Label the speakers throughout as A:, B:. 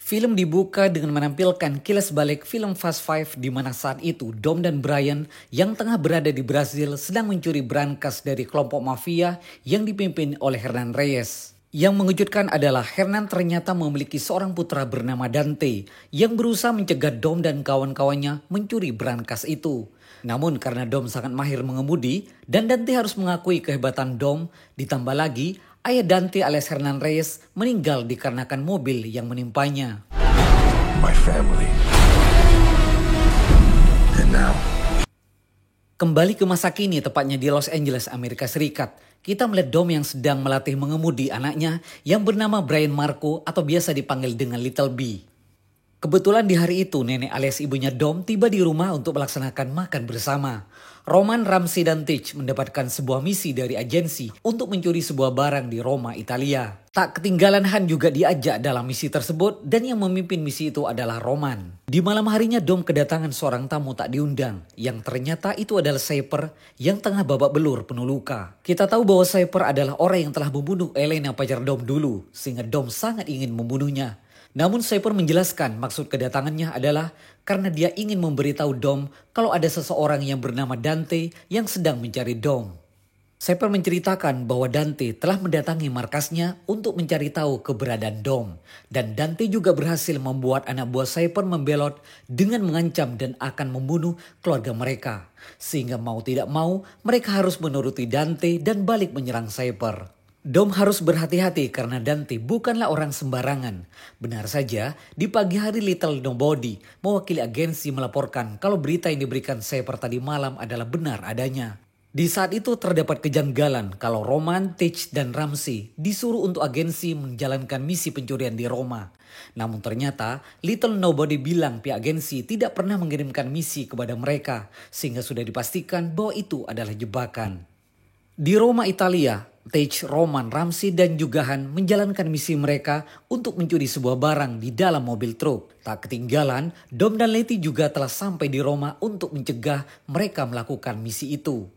A: Film dibuka dengan menampilkan kilas balik film Fast Five di mana saat itu Dom dan Brian yang tengah berada di Brasil sedang mencuri brankas dari kelompok mafia yang dipimpin oleh Hernan Reyes. Yang mengejutkan adalah Hernan ternyata memiliki seorang putra bernama Dante yang berusaha mencegah Dom dan kawan-kawannya mencuri brankas itu. Namun karena Dom sangat mahir mengemudi dan Dante harus mengakui kehebatan Dom, ditambah lagi ayah Dante alias Hernan Reyes meninggal dikarenakan mobil yang menimpanya.
B: My family. And now.
A: Kembali ke masa kini, tepatnya di Los Angeles, Amerika Serikat. Kita melihat Dom yang sedang melatih mengemudi anaknya yang bernama Brian Marco atau biasa dipanggil dengan Little B. Kebetulan di hari itu nenek alias ibunya Dom tiba di rumah untuk melaksanakan makan bersama. Roman, Ramsey, dan Teach mendapatkan sebuah misi dari agensi untuk mencuri sebuah barang di Roma, Italia. Tak ketinggalan Han juga diajak dalam misi tersebut dan yang memimpin misi itu adalah Roman. Di malam harinya Dom kedatangan seorang tamu tak diundang yang ternyata itu adalah Cyper yang tengah babak belur penuh luka. Kita tahu bahwa Cyper adalah orang yang telah membunuh Elena pacar Dom dulu sehingga Dom sangat ingin membunuhnya. Namun Cyper menjelaskan maksud kedatangannya adalah karena dia ingin memberitahu Dom kalau ada seseorang yang bernama Dante yang sedang mencari Dom. Cyper menceritakan bahwa Dante telah mendatangi markasnya untuk mencari tahu keberadaan Dom. Dan Dante juga berhasil membuat anak buah Cyper membelot dengan mengancam dan akan membunuh keluarga mereka. Sehingga mau tidak mau mereka harus menuruti Dante dan balik menyerang Cyper. Dom harus berhati-hati karena Dante bukanlah orang sembarangan. Benar saja, di pagi hari Little Nobody mewakili agensi melaporkan kalau berita yang diberikan Cyper tadi malam adalah benar adanya. Di saat itu terdapat kejanggalan kalau Roman, Teach, dan Ramsey disuruh untuk agensi menjalankan misi pencurian di Roma. Namun ternyata Little Nobody bilang pihak agensi tidak pernah mengirimkan misi kepada mereka sehingga sudah dipastikan bahwa itu adalah jebakan. Di Roma, Italia, Teach, Roman, Ramsey, dan juga Han menjalankan misi mereka untuk mencuri sebuah barang di dalam mobil truk. Tak ketinggalan, Dom dan Letty juga telah sampai di Roma untuk mencegah mereka melakukan misi itu.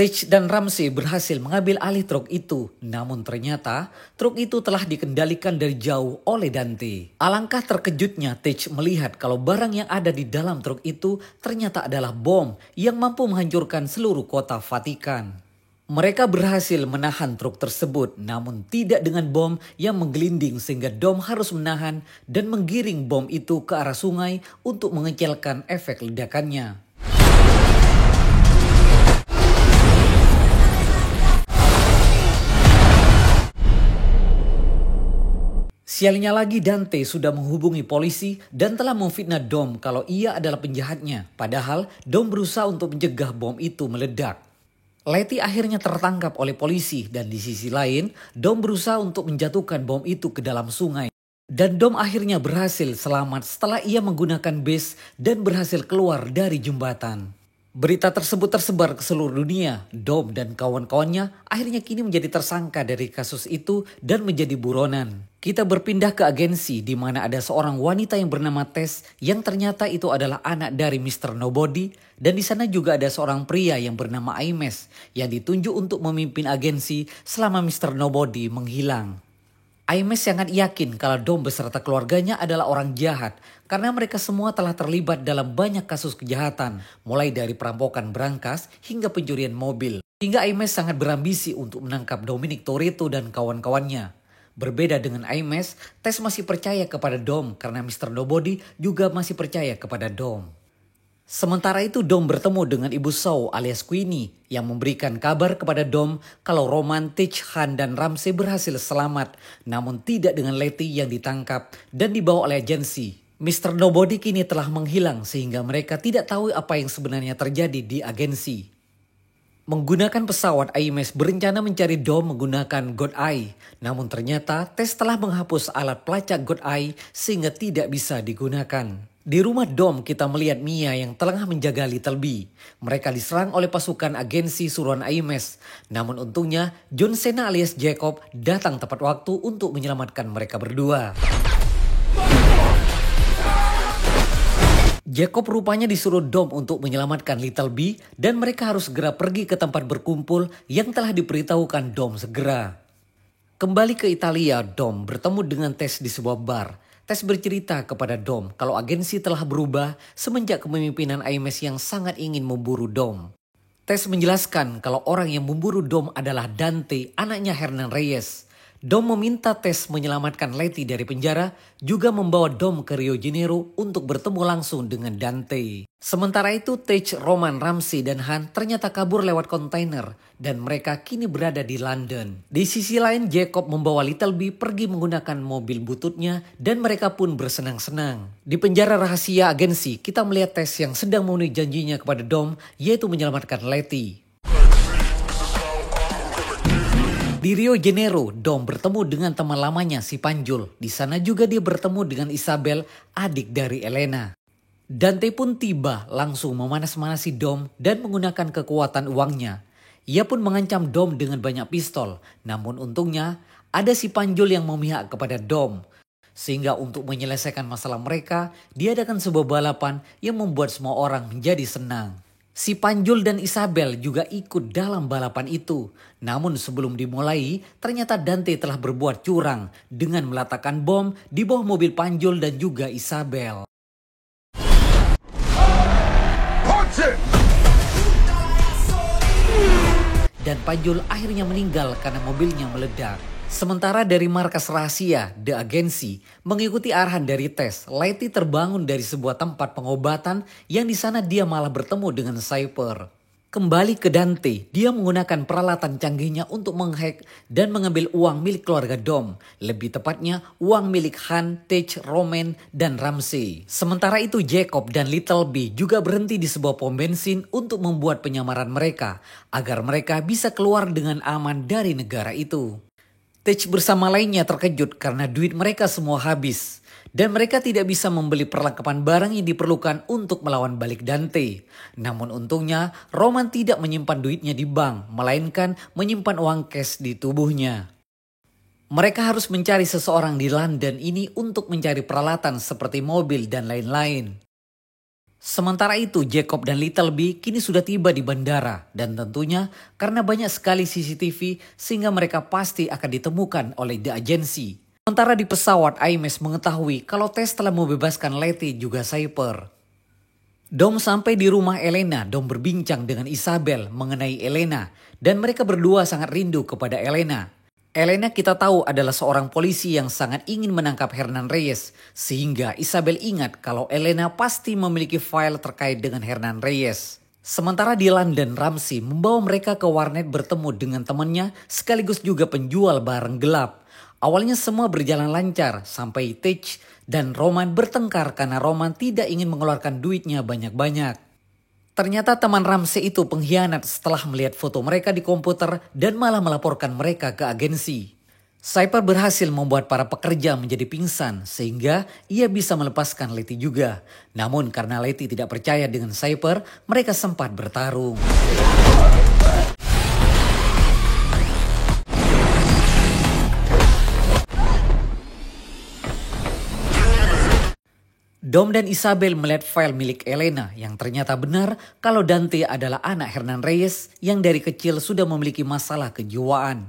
A: Teach dan Ramsey berhasil mengambil alih truk itu. Namun ternyata truk itu telah dikendalikan dari jauh oleh Dante. Alangkah terkejutnya Teach melihat kalau barang yang ada di dalam truk itu ternyata adalah bom yang mampu menghancurkan seluruh kota Vatikan. Mereka berhasil menahan truk tersebut namun tidak dengan bom yang menggelinding sehingga Dom harus menahan dan menggiring bom itu ke arah sungai untuk mengecilkan efek ledakannya. Sialnya lagi Dante sudah menghubungi polisi dan telah memfitnah Dom kalau ia adalah penjahatnya. Padahal Dom berusaha untuk mencegah bom itu meledak. Letty akhirnya tertangkap oleh polisi dan di sisi lain Dom berusaha untuk menjatuhkan bom itu ke dalam sungai. Dan Dom akhirnya berhasil selamat setelah ia menggunakan bus dan berhasil keluar dari jembatan. Berita tersebut tersebar ke seluruh dunia. Dom dan kawan-kawannya akhirnya kini menjadi tersangka dari kasus itu dan menjadi buronan. Kita berpindah ke agensi di mana ada seorang wanita yang bernama Tess yang ternyata itu adalah anak dari Mr. Nobody dan di sana juga ada seorang pria yang bernama Aimes yang ditunjuk untuk memimpin agensi selama Mr. Nobody menghilang. Aimes sangat yakin kalau Dom beserta keluarganya adalah orang jahat karena mereka semua telah terlibat dalam banyak kasus kejahatan mulai dari perampokan brankas hingga pencurian mobil. Hingga Aimes sangat berambisi untuk menangkap Dominic Toretto dan kawan-kawannya. Berbeda dengan Aimes, Tess masih percaya kepada Dom karena Mr. Nobody juga masih percaya kepada Dom. Sementara itu Dom bertemu dengan Ibu Shaw alias Queenie yang memberikan kabar kepada Dom kalau Roman, Teach, Han, dan Ramsey berhasil selamat namun tidak dengan Letty yang ditangkap dan dibawa oleh agensi. Mr. Nobody kini telah menghilang sehingga mereka tidak tahu apa yang sebenarnya terjadi di agensi. Menggunakan pesawat, Aimes berencana mencari Dom menggunakan God Eye. Namun ternyata Tess telah menghapus alat pelacak God Eye sehingga tidak bisa digunakan. Di rumah Dom kita melihat Mia yang tengah menjaga Little B. Mereka diserang oleh pasukan agensi suruhan Aimes. Namun untungnya John Cena alias Jacob datang tepat waktu untuk menyelamatkan mereka berdua. Jacob rupanya disuruh Dom untuk menyelamatkan Little B dan mereka harus segera pergi ke tempat berkumpul yang telah diberitahukan Dom segera. Kembali ke Italia, Dom bertemu dengan Tess di sebuah bar. Tess bercerita kepada Dom kalau agensi telah berubah semenjak kepemimpinan Ames yang sangat ingin memburu Dom. Tess menjelaskan kalau orang yang memburu Dom adalah Dante, anaknya Hernan Reyes. Dom meminta Tess menyelamatkan Letty dari penjara, juga membawa Dom ke Rio Janeiro untuk bertemu langsung dengan Dante. Sementara itu Tej, Roman, Ramsey, dan Han ternyata kabur lewat kontainer dan mereka kini berada di London. Di sisi lain Jacob membawa Little B pergi menggunakan mobil bututnya dan mereka pun bersenang-senang. Di penjara rahasia agensi kita melihat Tess yang sedang memenuhi janjinya kepada Dom yaitu menyelamatkan Letty. Di Rio Janeiro, Dom bertemu dengan teman lamanya si Panjul. Di sana juga dia bertemu dengan Isabel, adik dari Elena. Dante pun tiba langsung memanas-manasi Dom dan menggunakan kekuatan uangnya. Ia pun mengancam Dom dengan banyak pistol. Namun untungnya ada si Panjul yang memihak kepada Dom. Sehingga untuk menyelesaikan masalah mereka, diadakan sebuah balapan yang membuat semua orang menjadi senang. Si Panjul dan Isabel juga ikut dalam balapan itu. Namun sebelum dimulai, ternyata Dante telah berbuat curang dengan meletakkan bom di bawah mobil Panjul dan juga Isabel. Dan Panjul akhirnya meninggal karena mobilnya meledak. Sementara dari markas rahasia, The Agency, mengikuti arahan dari Tess, Letty terbangun dari sebuah tempat pengobatan yang di sana dia malah bertemu dengan Cypher. Kembali ke Dante, dia menggunakan peralatan canggihnya untuk menghack dan mengambil uang milik keluarga Dom. Lebih tepatnya, uang milik Han, Tej, Roman, dan Ramsey. Sementara itu Jacob dan Little B juga berhenti di sebuah pom bensin untuk membuat penyamaran mereka, agar mereka bisa keluar dengan aman dari negara itu. Tej bersama lainnya terkejut karena duit mereka semua habis. Dan mereka tidak bisa membeli perlengkapan barang yang diperlukan untuk melawan balik Dante. Namun untungnya Roman tidak menyimpan duitnya di bank, melainkan menyimpan uang cash di tubuhnya. Mereka harus mencari seseorang di London ini untuk mencari peralatan seperti mobil dan lain-lain. Sementara itu Jacob dan Little B kini sudah tiba di bandara dan tentunya karena banyak sekali CCTV sehingga mereka pasti akan ditemukan oleh The Agency. Sementara di pesawat Ames mengetahui kalau Tess telah membebaskan Letty juga Cypher. Dom sampai di rumah Elena. Dom berbincang dengan Isabel mengenai Elena dan mereka berdua sangat rindu kepada Elena. Elena kita tahu adalah seorang polisi yang sangat ingin menangkap Hernan Reyes sehingga Isabel ingat kalau Elena pasti memiliki file terkait dengan Hernan Reyes. Sementara di London, Ramsey membawa mereka ke warnet bertemu dengan temannya sekaligus juga penjual barang gelap. Awalnya semua berjalan lancar sampai Tej dan Roman bertengkar karena Roman tidak ingin mengeluarkan duitnya banyak-banyak. Ternyata teman Ramsey itu pengkhianat setelah melihat foto mereka di komputer dan malah melaporkan mereka ke agensi. Cypher berhasil membuat para pekerja menjadi pingsan sehingga ia bisa melepaskan Letty juga. Namun karena Letty tidak percaya dengan Cypher, mereka sempat bertarung. Dom dan Isabel melihat file milik Elena yang ternyata benar kalau Dante adalah anak Hernan Reyes yang dari kecil sudah memiliki masalah kejiwaan.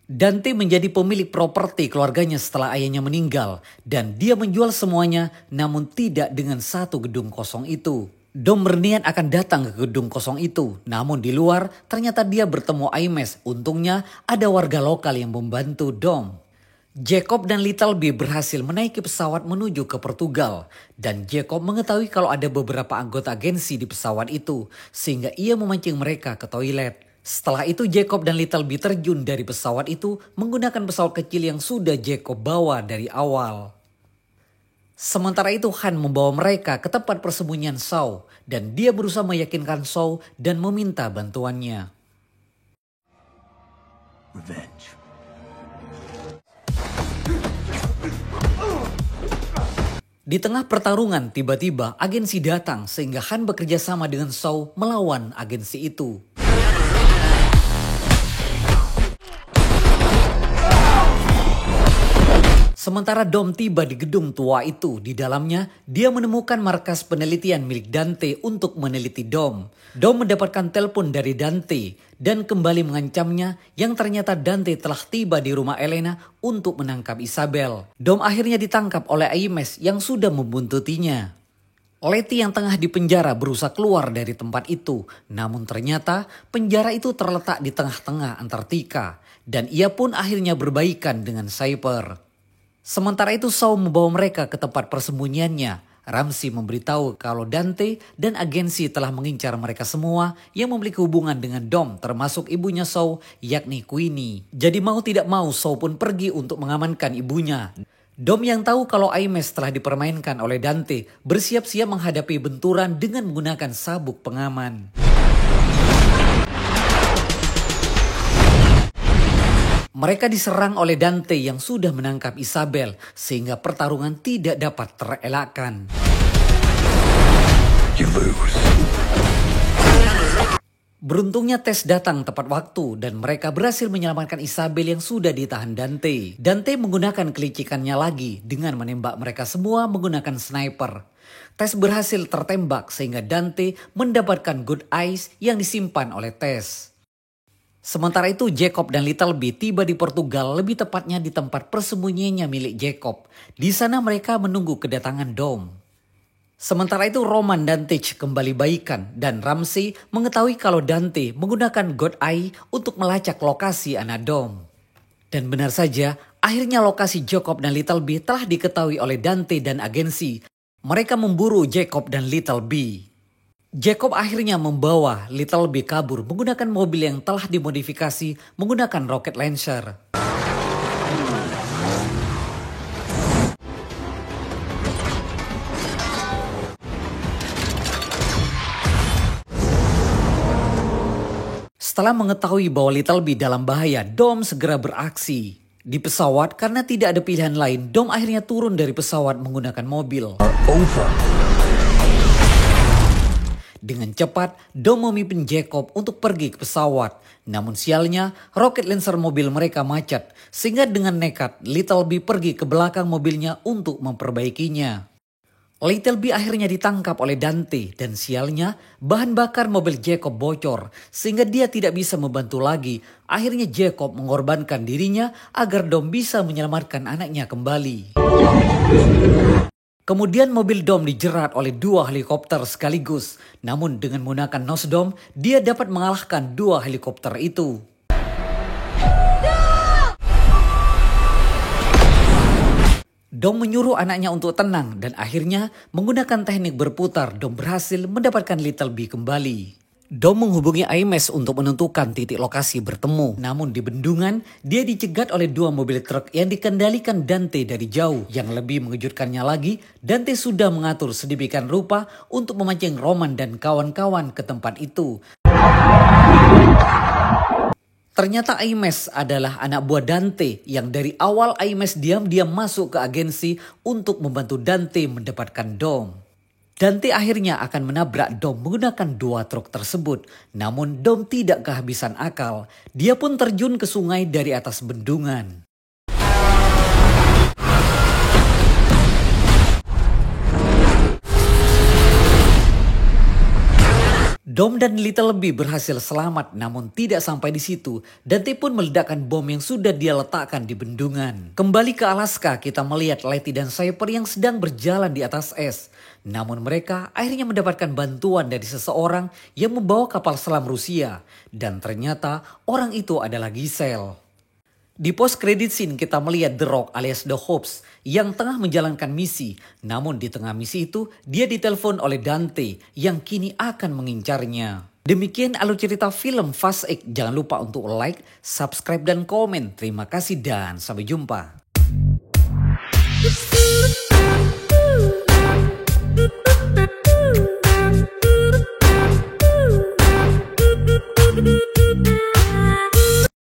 A: Dante menjadi pemilik properti keluarganya setelah ayahnya meninggal dan dia menjual semuanya namun tidak dengan satu gedung kosong itu. Dom berniat akan datang ke gedung kosong itu namun di luar ternyata dia bertemu Ames. Untungnya ada warga lokal yang membantu Dom. Jacob dan Little B berhasil menaiki pesawat menuju ke Portugal dan Jacob mengetahui kalau ada beberapa anggota agensi di pesawat itu sehingga ia memancing mereka ke toilet. Setelah itu Jacob dan Little B terjun dari pesawat itu menggunakan pesawat kecil yang sudah Jacob bawa dari awal. Sementara itu Han membawa mereka ke tempat persembunyian Shaw dan dia berusaha meyakinkan Shaw dan meminta bantuannya.
B: Revenge.
A: Di tengah pertarungan tiba-tiba agensi datang sehingga Han bekerja sama dengan Shaw melawan agensi itu. Sementara Dom tiba di gedung tua itu, di dalamnya dia menemukan markas penelitian milik Dante untuk meneliti Dom. Dom mendapatkan telepon dari Dante dan kembali mengancamnya yang ternyata Dante telah tiba di rumah Elena untuk menangkap Isabel. Dom akhirnya ditangkap oleh Aimes yang sudah membuntutinya. Letty yang tengah di penjara berusaha keluar dari tempat itu, namun ternyata penjara itu terletak di tengah-tengah Antartika dan ia pun akhirnya berbaikan dengan Cyper. Sementara itu Shaw membawa mereka ke tempat persembunyiannya. Ramsey memberitahu kalau Dante dan agensi telah mengincar mereka semua yang memiliki hubungan dengan Dom, termasuk ibunya Shaw, yakni Queenie. Jadi mau tidak mau Shaw pun pergi untuk mengamankan ibunya. Dom yang tahu kalau Aimes telah dipermainkan oleh Dante bersiap-siap menghadapi benturan dengan menggunakan sabuk pengaman. Mereka diserang oleh Dante yang sudah menangkap Isabel sehingga pertarungan tidak dapat terelakkan.
B: You lose.
A: Beruntungnya tes datang tepat waktu dan mereka berhasil menyelamatkan Isabel yang sudah ditahan Dante. Dante menggunakan kelicikannya lagi dengan menembak mereka semua menggunakan sniper. Tes berhasil tertembak sehingga Dante mendapatkan good eyes yang disimpan oleh Tes. Sementara itu Jacob dan Little B tiba di Portugal, lebih tepatnya di tempat persembunyiannya milik Jacob. Di sana mereka menunggu kedatangan Dom. Sementara itu Roman dan Tej kembali baikan dan Ramsey mengetahui kalau Dante menggunakan God Eye untuk melacak lokasi anak Dom. Dan benar saja, akhirnya lokasi Jacob dan Little B telah diketahui oleh Dante dan agensi. Mereka memburu Jacob dan Little B. Jacob akhirnya membawa Little B kabur menggunakan mobil yang telah dimodifikasi menggunakan rocket launcher. Setelah mengetahui bahwa Little B dalam bahaya, Dom segera beraksi. Di pesawat karena tidak ada pilihan lain, Dom akhirnya turun dari pesawat menggunakan mobil.
B: Over.
A: Dengan cepat, Dom memimpin Jacob untuk pergi ke pesawat. Namun sialnya, rocket launcher mobil mereka macet. Sehingga dengan nekat, Little B pergi ke belakang mobilnya untuk memperbaikinya. Little B akhirnya ditangkap oleh Dante dan sialnya, bahan bakar mobil Jacob bocor. Sehingga dia tidak bisa membantu lagi. Akhirnya Jacob mengorbankan dirinya agar Dom bisa menyelamatkan anaknya kembali. Kemudian mobil Dom dijerat oleh 2 helikopter sekaligus. Namun dengan menggunakan nose dome, dia dapat mengalahkan 2 helikopter itu. Dom menyuruh anaknya untuk tenang dan akhirnya menggunakan teknik berputar, Dom berhasil mendapatkan Little B kembali. Dom menghubungi Aimes untuk menentukan titik lokasi bertemu. Namun di bendungan, dia dicegat oleh 2 mobil truk yang dikendalikan Dante dari jauh. Yang lebih mengejutkannya lagi, Dante sudah mengatur sedemikian rupa untuk memancing Roman dan kawan-kawan ke tempat itu. Ternyata Aimes adalah anak buah Dante yang dari awal Aimes diam-diam masuk ke agensi untuk membantu Dante mendapatkan Dom. Dante akhirnya akan menabrak Dom menggunakan 2 truk tersebut. Namun Dom tidak kehabisan akal. Dia pun terjun ke sungai dari atas bendungan. Dom dan Little B berhasil selamat, namun tidak sampai di situ. Dante pun meledakkan bom yang sudah dia letakkan di bendungan. Kembali ke Alaska, kita melihat Letty dan Cyper yang sedang berjalan di atas es. Namun mereka akhirnya mendapatkan bantuan dari seseorang yang membawa kapal selam Rusia. Dan ternyata orang itu adalah Giselle. Di post credit scene kita melihat The Rock alias The Hobbs yang tengah menjalankan misi. Namun di tengah misi itu dia ditelepon oleh Dante yang kini akan mengincarnya. Demikian alur cerita film Fast X. Jangan lupa untuk like, subscribe dan komen. Terima kasih dan sampai jumpa.